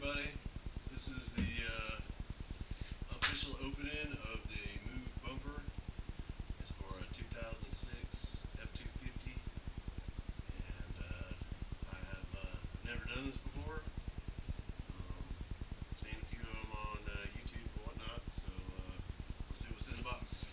everybody. This is the official opening of the Move bumper. It's for a 2006 F250, and I have never done this before. Seen a few of them on YouTube and whatnot, so let's see what's in the box.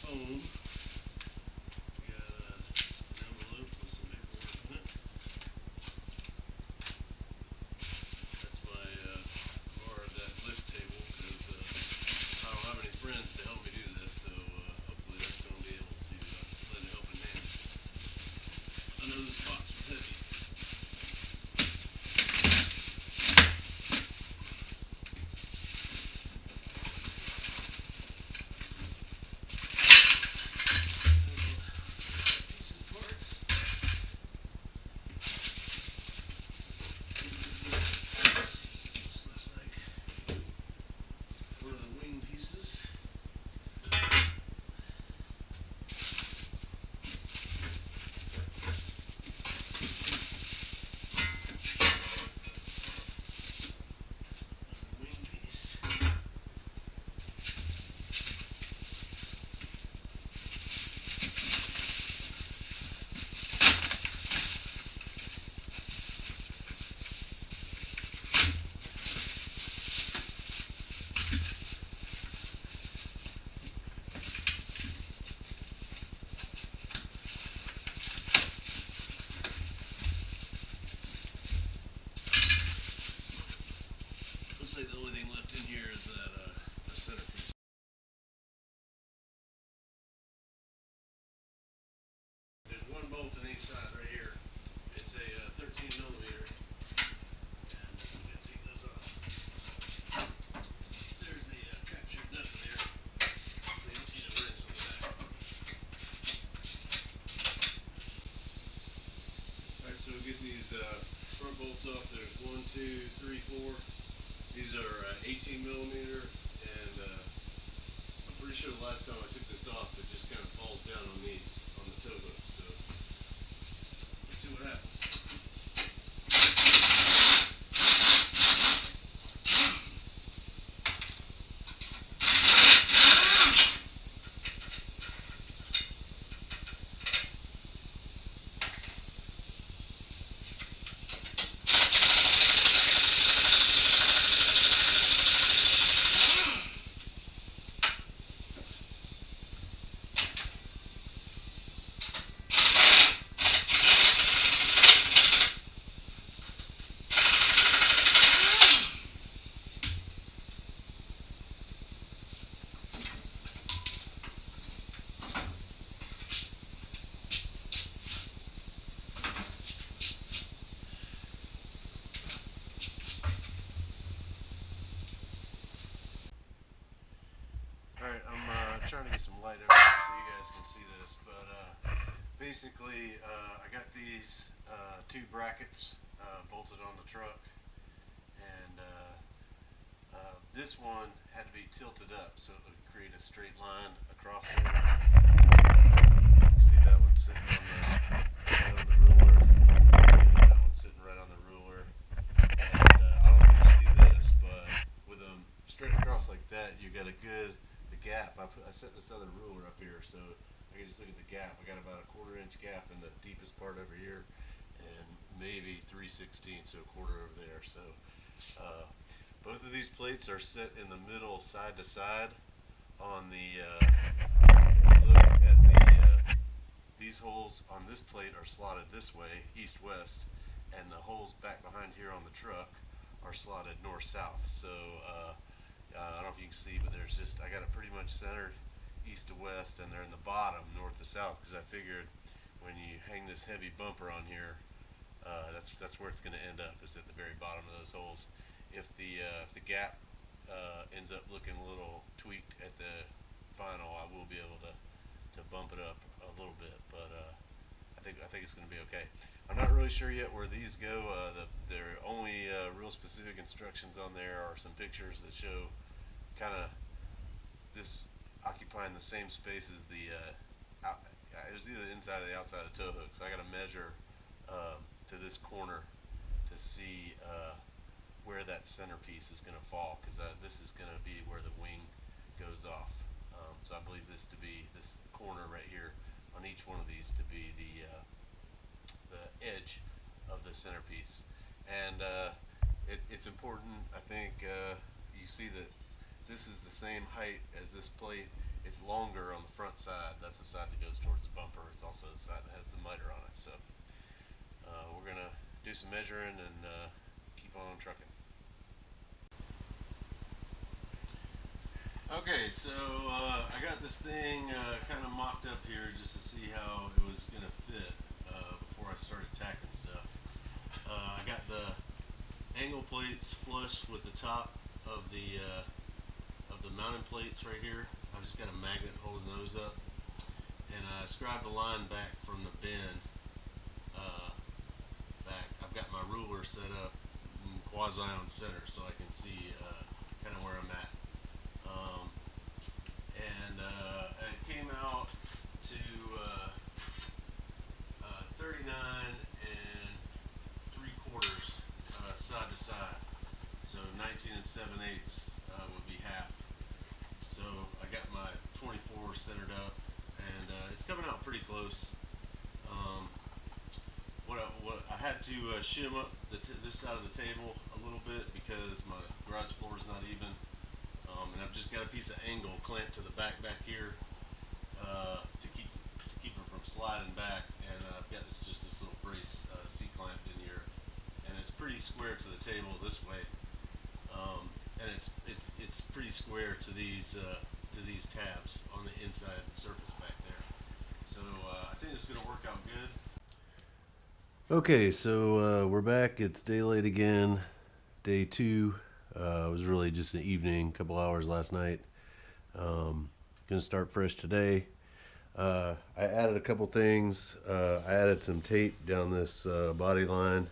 Foam. Got an envelope with some paperwork in it. That's why I borrowed that lift table because I don't have any friends to help me do this, so hopefully that's going to be able to lend a helping hand. I know this box was heavy. Looks like the only thing left in here is that the centerpiece. There's one bolt on each side right here. It's a 13 millimeter. And I'm going to take those off. There's the captured nut there. They don't need a wrench on the back. Alright, so we'll get these front bolts off. There's 1, 2, 3, 4. These are 18 millimeter, and I'm pretty sure the last time I took this off, it just kind of falls down on these, on the toe hooks. So let's see what happens. Alright, I'm trying to get some light over here so you guys can see this, but basically I got these two brackets bolted on the truck, and this one had to be tilted up so it would create a straight line across there. You see that one sitting on the ruler, that one's sitting right on the ruler, and I don't know if you see this, but with them straight across like that, you got a good gap. I set this other ruler up here so I can just look at the gap. I got about a 1/4 inch gap in the deepest part over here, and maybe 3/16, so a quarter over there. So both of these plates are set in the middle, side to side. On the look at these holes on this plate are slotted this way, east-west, and the holes back behind here on the truck are slotted north-south. So I don't know if you can see, but there's just, I got it pretty much centered east to west, and they're in the bottom north to south, because I figured when you hang this heavy bumper on here, That's where it's going to end up, is at the very bottom of those holes. If the gap ends up looking a little tweaked at the final, I will be able to bump it up a little bit, but I think it's going to be okay. I'm not really sure yet where these go. There are only real specific instructions on there are some pictures that show kind of this occupying the same space as the it was either the inside or the outside of the tow hook. So I got to measure to this corner to see where that centerpiece is going to fall, because this is going to be where the wing goes off. So I believe this to be this corner right here on each one of these to be the edge of the centerpiece. And it's important, I think, you see that this is the same height as this plate. It's longer on the front side. That's the side that goes towards the bumper. It's also the side that has the miter on it. So we're going to do some measuring and keep on trucking. Okay, so I got this thing kind of mocked up here just to see how it was going to fit before I started tacking stuff. I got the angle plates flush with the top of the mounting plates right here. I've just got a magnet holding those up, and I scribed a line back from the bend back. I've got my ruler set up quasi on center so I can see kind of where I'm at. It came out to 39 3/4 side to side. So 19 7/8 would be half. So I got my 24 centered up, and it's coming out pretty close. What I had to shim up this side of the table a little bit because my garage floor is not even, and I've just got a piece of angle clamped to the back here to keep it from sliding back, and I've got this little brace C-clamp in here, and it's pretty square to the table this way, and it's pretty square to these tabs on the inside surface back there. So I think it's going to work out good. Okay, so we're back. It's daylight again, day 2. It was really just an evening, couple hours last night. Gonna start fresh today. I added a couple things. I added some tape down this body line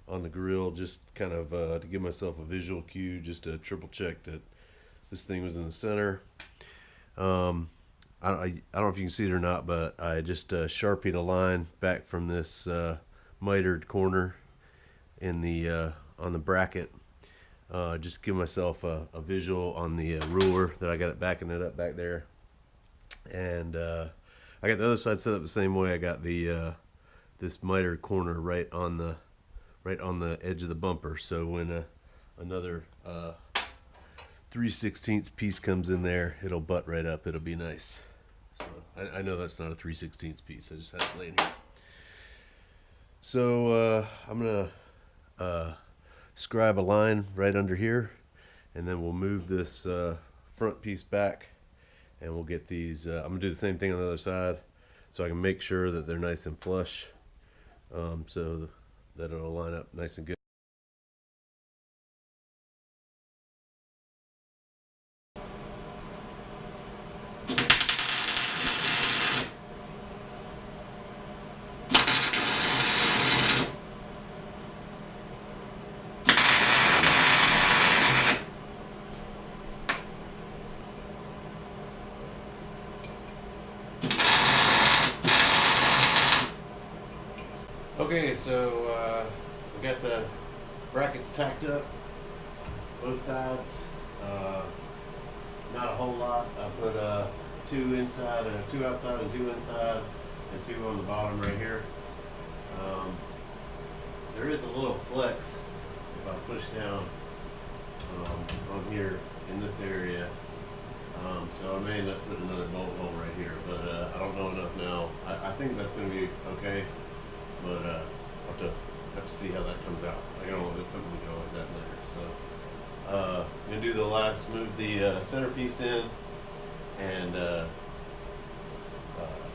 on the grill, just kind of to give myself a visual cue, just to triple check that this thing was in the center. I don't know if you can see it or not, but I just sharpied a line back from this mitered corner in the on the bracket. Just give myself a visual on the ruler that I got it backing it up back there. And I got the other side set up the same way. I got the this miter corner right on the edge of the bumper. So when another 3/16 piece comes in there, it'll butt right up. It'll be nice. So I know that's not a 3/16 piece. I just had it laying here. So I'm gonna scribe a line right under here, and then we'll move this front piece back, and we'll get these. I'm gonna do the same thing on the other side, so I can make sure that they're nice and flush, so that it'll line up nice and good. Okay, so we got the brackets tacked up, both sides. Not a whole lot. I put 2 inside, 2 outside, and 2 inside, and 2 on the bottom right here. There is a little flex if I push down on here in this area. So I may end up putting another bolt hole right here, but I don't know enough now. I think that's going to be okay. But I'll have to see how that comes out. I don't know if that's something we can always add later. So I'm gonna do the last, move the centerpiece in, and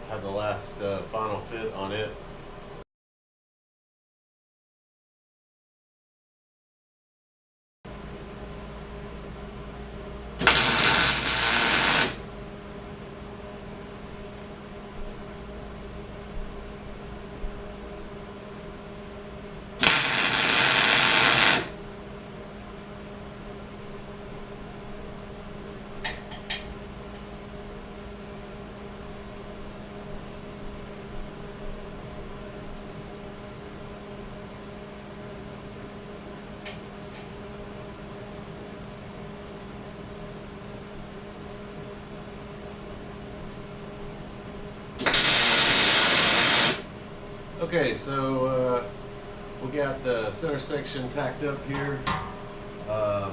have the last final fit on it. Okay, so we got the center section tacked up here. I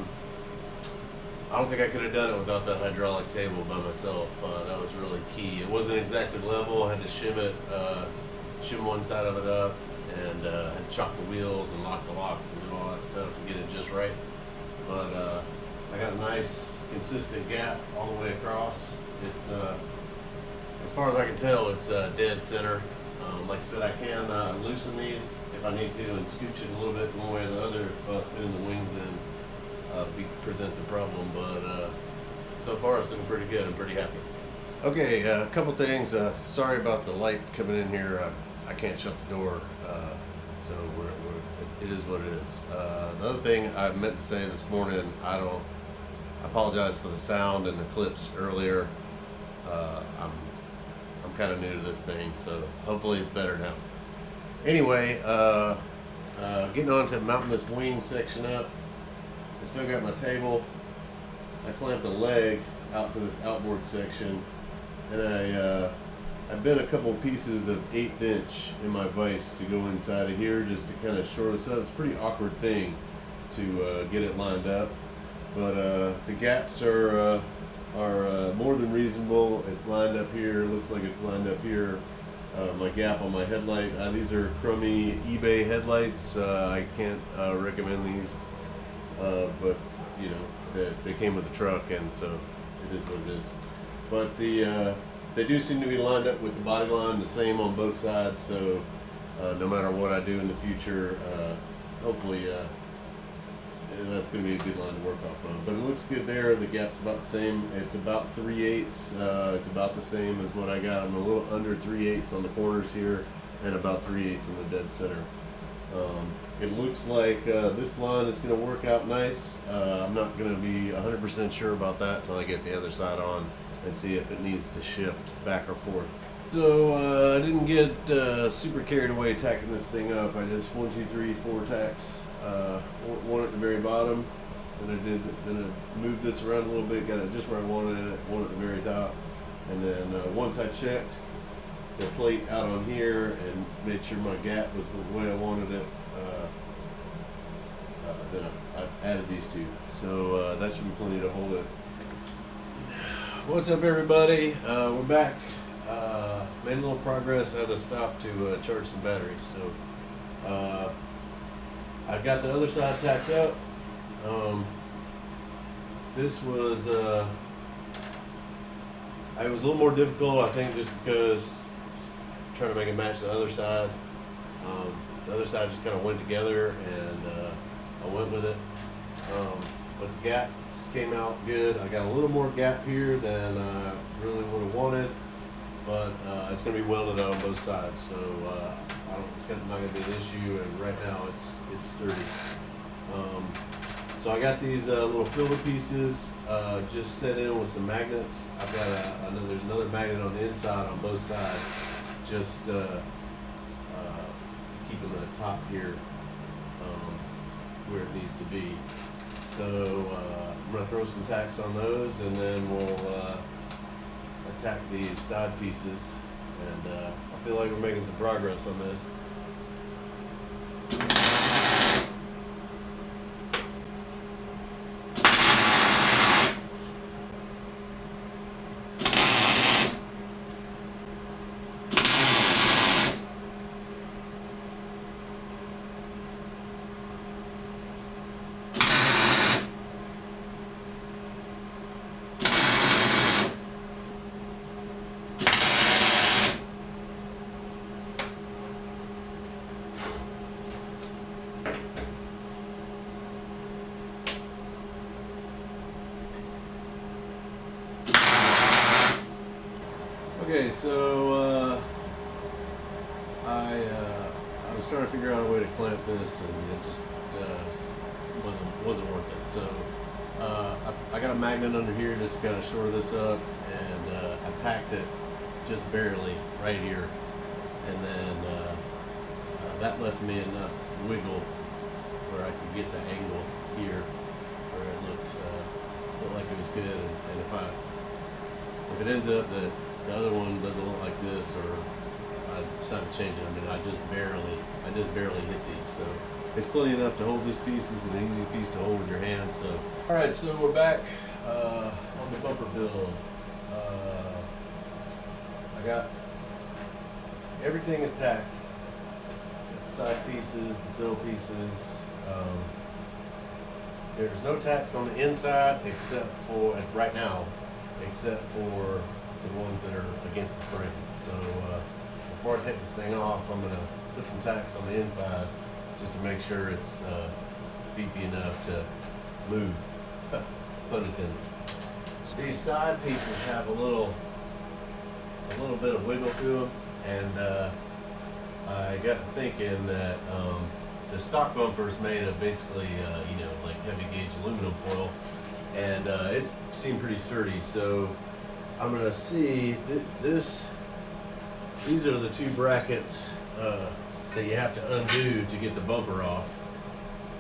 don't think I could have done it without that hydraulic table by myself. That was really key. It wasn't exactly level. I had to shim it, shim one side of it up, and had to chop the wheels and lock the locks and do all that stuff to get it just right. But I got a nice consistent gap all the way across. It's as far as I can tell, it's dead center. Like I said, I can loosen these if I need to and scooch it a little bit one way or the other if fitting the wings in presents a problem, but so far it's looking pretty good. I'm pretty happy. Okay, a couple things. Sorry about the light coming in here. I can't shut the door, so it is what it is. The other thing I meant to say this morning, I apologize for the sound and the clips earlier. I'm kind of new to this thing, so hopefully it's better now. Anyway, getting on to mounting this wing section up. I still got my table. I clamped a leg out to this outboard section, and I bent a couple pieces of 1/8 inch in my vise to go inside of here just to kind of shore this up. It's a pretty awkward thing to get it lined up, but the gaps are more than reasonable. It's lined up here. Looks like it's lined up here. My gap on my headlight. These are crummy eBay headlights. I can't recommend these. But you know, they came with the truck, and so it is what it is. But they do seem to be lined up with the body line, the same on both sides. So no matter what I do in the future, hopefully that's going to be a good line to work off of. But it looks good there. The gap's about the same. It's about 3/8. It's about the same as what I got. I'm a little under 3/8 on the corners here, and about 3/8 in the dead center. It looks like this line is going to work out nice. I'm not going to be 100% sure about that until I get the other side on and see if it needs to shift back or forth. So I didn't get super carried away tacking this thing up. I just 1, 2, 3, 4 tacks. One at the very bottom. Then I moved this around a little bit, got it just where I wanted it. One at the very top, and then once I checked the plate out on here and made sure my gap was the way I wanted it, then I added these two. So that should be plenty to hold it. What's up, everybody? We're back. Made a little progress. I had to stop to charge some batteries. So I've got the other side tacked up. This was it was a little more difficult, I think, just because trying to make it match the other side. The other side just kind of went together, and I went with it. But the gaps came out good. I got a little more gap here than I really would have wanted, but it's going to be welded out on both sides, so it's not going to be an issue. And right now it's sturdy. So I got these little filler pieces just set in with some magnets. I've got there's another magnet on the inside on both sides, just keeping the top here where it needs to be. So I'm going to throw some tacks on those, and then we'll attack these side pieces, and I feel like we're making some progress on this. Okay, so I was trying to figure out a way to clamp this, and it just wasn't working. So I got a magnet under here just to kind of shore this up, and I tacked it just barely right here, and then that left me enough wiggle where I could get the angle here where it looked like it was good. And if it ends up that the other one doesn't look like this, or I it's not changing. I mean, I just barely hit these. So it's plenty enough to hold this piece. This is an easy piece to hold with your hands. So, all right, so we're back on the bumper build. I got everything is tacked. The side pieces, the fill pieces. There's no tacks on the inside except for right now, except for the ones that are against the frame. So before I take this thing off, I'm gonna put some tacks on the inside just to make sure it's beefy enough to move, pun intended. So these side pieces have a little bit of wiggle to them, and I got to thinking that the stock bumper is made of basically like heavy gauge aluminum foil, and it seemed pretty sturdy. So I'm gonna see these are the two brackets that you have to undo to get the bumper off,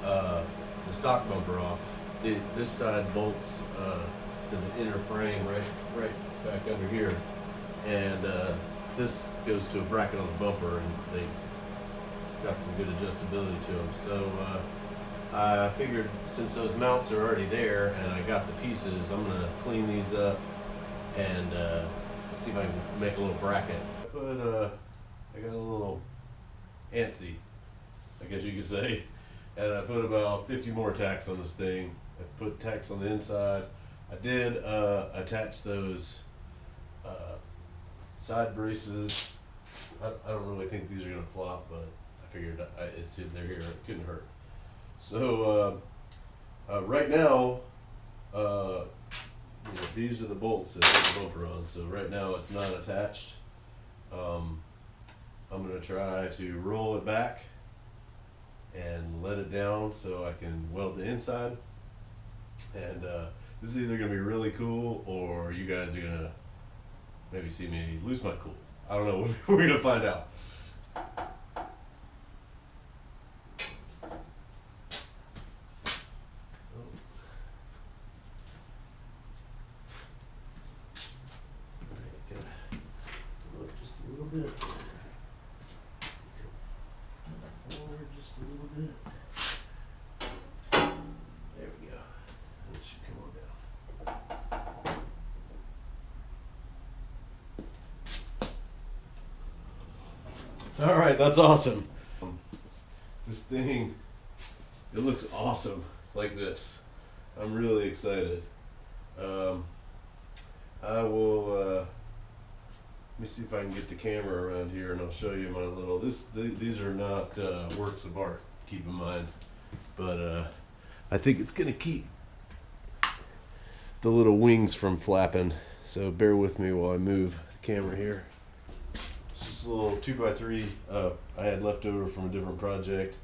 the stock bumper off. This side bolts to the inner frame right back under here, and this goes to a bracket on the bumper, and they got some good adjustability to them. So I figured since those mounts are already there and I got the pieces, I'm gonna clean these up and see if I can make a little bracket. I got a little antsy, I guess you could say, and I put about 50 more tacks on this thing. I put tacks on the inside. I did attach those side braces. I don't really think these are gonna flop, but I figured they're here, it couldn't hurt. So right now, these are the bolts that hold the bumper on. So right now it's not attached. I'm gonna try to roll it back and let it down so I can weld the inside. And this is either gonna be really cool, or you guys are gonna maybe see me lose my cool. I don't know. We're gonna find out. Bit. Forward just a little bit. There we go. It should come on down. All right, that's awesome. This thing, it looks awesome like this. I'm really excited. I will. Let me see if I can get the camera around here, and I'll show you my little. These are not works of art, keep in mind, but I think it's gonna keep the little wings from flapping. So bear with me while I move the camera here. It's just a little 2x3 I had left over from a different project,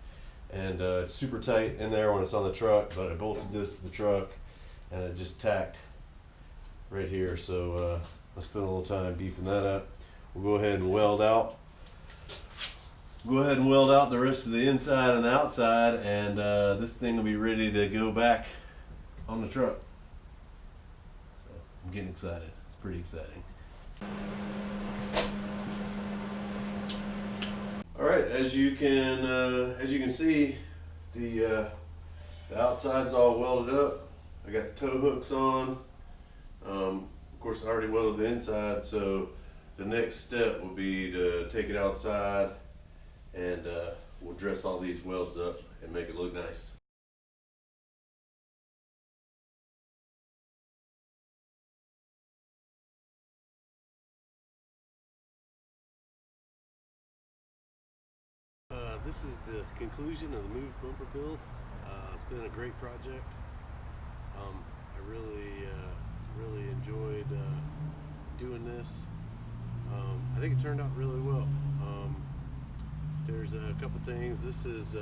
and it's super tight in there when it's on the truck. But I bolted this to the truck, and I just tacked right here. So. I spent a little time beefing that up. We'll go ahead and weld out. Go ahead and weld out the rest of the inside and the outside, and this thing will be ready to go back on the truck. So I'm getting excited. It's pretty exciting. All right, as you can see, the outside's all welded up. I got the tow hooks on. Of course, I already welded the inside, so the next step will be to take it outside, and we'll dress all these welds up and make it look nice. This is the conclusion of the moved bumper build. It's been a great project. I really enjoyed doing this. I think it turned out really well. There's a couple things. This is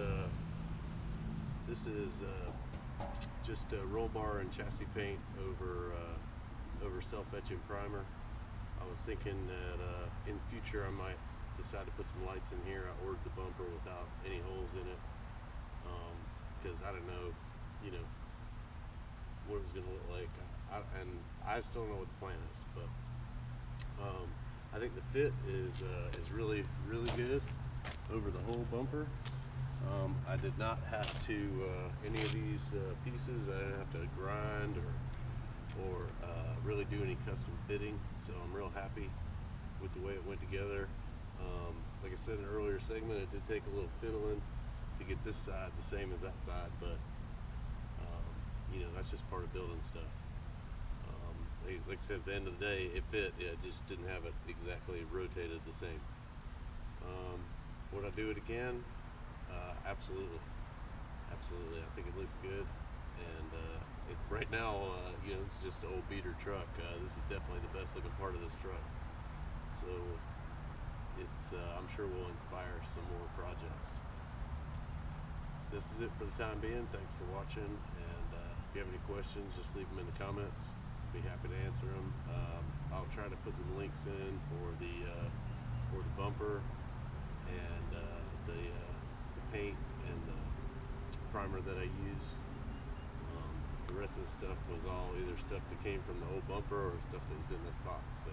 just a roll bar and chassis paint over self-etching primer. I was thinking that in the future I might decide to put some lights in here. I ordered the bumper without any holes in it because I don't know, what it was going to look like. And I still don't know what the plan is, but I think the fit is really good over the whole bumper. I did not have to any of these pieces. I didn't have to grind or really do any custom fitting. So I'm real happy with the way it went together. Like I said in an earlier segment, it did take a little fiddling to get this side the same as that side, but you know, that's just part of building stuff. Like I said, at the end of the day, it fit. Yeah, I just didn't have it exactly rotated the same. Would I do it again? Absolutely. I think it looks good, and it's right now. You know, this is just an old beater truck. This is definitely the best looking part of this truck. So it's I'm sure will inspire some more projects. This is it for the time being. Thanks for watching, and if you have any questions, just leave them in the comments. Be happy to answer them. I'll try to put some links in for the bumper and the paint and the primer that I used. The rest of the stuff was all either stuff that came from the old bumper or stuff that was in this box. So